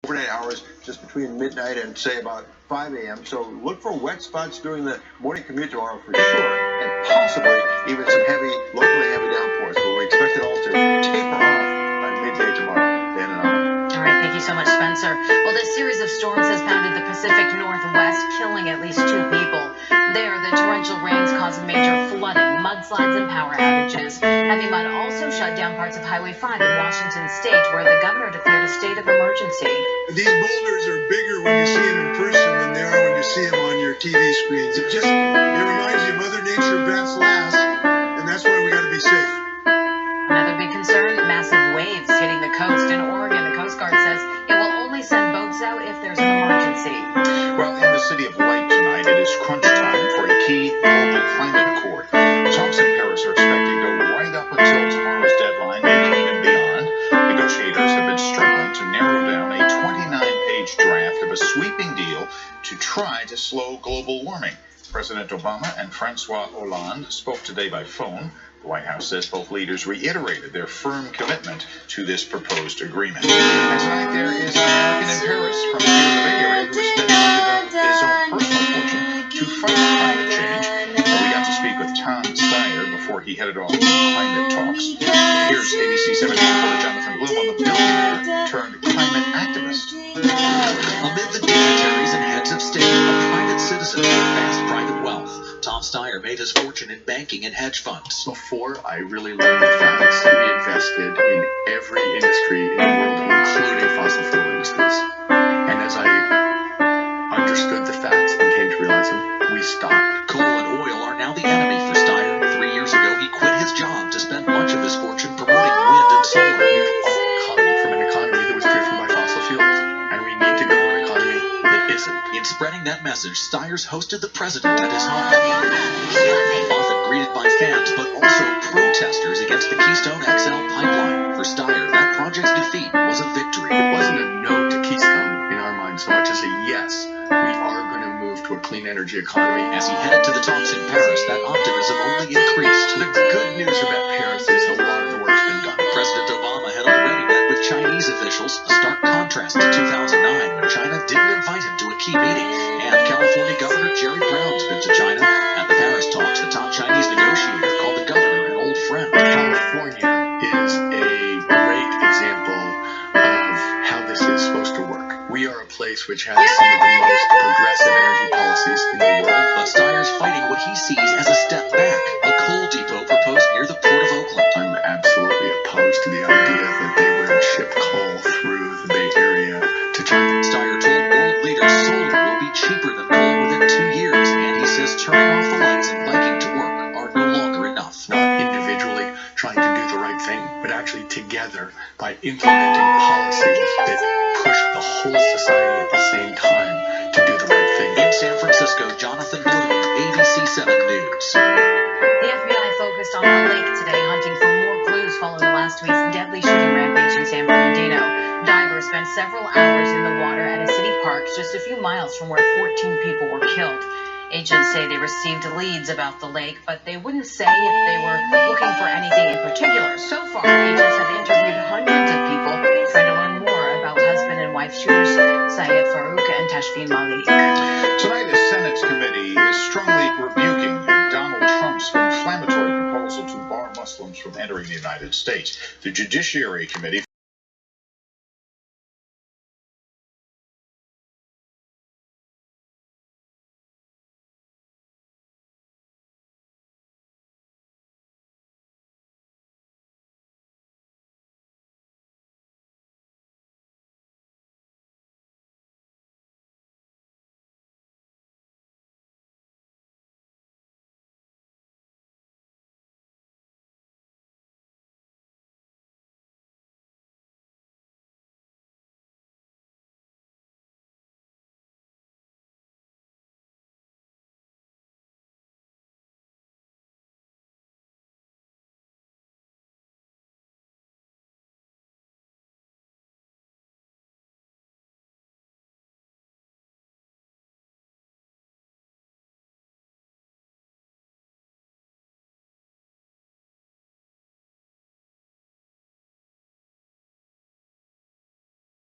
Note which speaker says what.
Speaker 1: overnight hours just between midnight and say about 5 a.m. So look for wet spots during the morning commute tomorrow for sure, and possibly even some locally heavy downpours. But we expect it all to taper off by midday tomorrow. Dan and Anna.
Speaker 2: All right, thank you so much, Spencer. Well, this series of storms has pounded the Pacific Northwest, killing at least 2 people. There, the torrential rains caused major flooding, mudslides, and power outages. Heavy mud also shut down parts of Highway 5 in Washington State, where the governor declared a state of emergency.
Speaker 3: These boulders are bigger when you see them in person than they are when you see them on your TV screens. It reminds you Mother Nature bats last, and that's why we got to be safe.
Speaker 2: Another big concern, massive waves hitting the coast. In Oregon, the Coast Guard says it will only send boats out if there's an emergency.
Speaker 4: Well, in the city of Light tonight, it is crunch time for a key global climate accord. Talks in Paris are expected to go right up until tomorrow's deadline, maybe even beyond. Negotiators have been struggling to narrow down a 29-page draft of a sweeping deal to try to slow global warming. President Obama and Francois Hollande spoke today by phone. The White House says both leaders reiterated their firm commitment to this proposed agreement. And tonight there is an American in Paris from here in the Bay Area who is spending much of his own personal fortune to fight climate change. We got to speak with Tom Steyer before he headed off to climate talks. Here's ABC 7 reporter Jonathan Bloom on the billionaire turned climate activist.
Speaker 5: Amid the dignitaries and heads of state, a private citizen with vast private wealth, Tom Steyer made his fortune in banking and hedge funds.
Speaker 6: Before I really learned the facts, we invested in every industry in the world, including fossil fuel industries. And as I understood the facts and came to realize them, we stopped.
Speaker 5: Coal and oil are now the enemy for Steyer. 3 years ago, he quit his job to spend much of his fortune promoting wind and solar.
Speaker 6: We've all come from an economy that was driven by fossil fuels, and we need to go to an economy that isn't.
Speaker 5: In spreading that message, Steyer's hosted the president at his home, often greeted by fans, but also protesters against the Keystone XL pipeline. For Steyer, that project's defeat was a victory.
Speaker 6: It wasn't a no to Keystone in our minds so much as a yes. We are going to move to a clean energy economy.
Speaker 5: As he headed to the talks in Paris, that optimism only increased.
Speaker 6: The good news about Paris is a lot of the work's been done.
Speaker 5: President Obama had already met with Chinese officials, a stark contrast to 2009 when China didn't invite him to a key meeting. And California Governor Jerry Brown's been to China. At the Paris talks, the top Chinese negotiator called the governor an old friend.
Speaker 6: California is a great example of how this is supposed to work. We are a place which has some of the most progressive energy policies in the world.
Speaker 5: But Steyer's fighting what he sees as a step back, a coal depot proposed near the port of Oakland.
Speaker 6: I'm absolutely opposed to the idea that they would ship coal through the Bay Area to China.
Speaker 5: Steyer told world leaders solar will be cheaper than coal within 2 years, and he says turning off the lights and biking to work are no longer enough.
Speaker 6: Not individually trying to do the right thing, but actually together by implementing policies that push the whole society at the same time to do the right thing.
Speaker 5: In San Francisco, Jonathan Bloom, ABC 7 News.
Speaker 2: The FBI focused on the lake today, hunting for more clues following last week's deadly shooting rampage in San Bernardino. Divers spent several hours in the water at a city park just a few miles from where 14 people were killed. Agents say they received leads about the lake, but they wouldn't say if they were looking for anything in particular. So far, agents have interviewed hundreds of people trying to learn more about husband and wife shooters Syed Farouk and Tashfeen Malik.
Speaker 4: Tonight, the Senate committee is strongly rebuking Donald Trump's inflammatory proposal to bar Muslims from entering the United States. The Judiciary Committee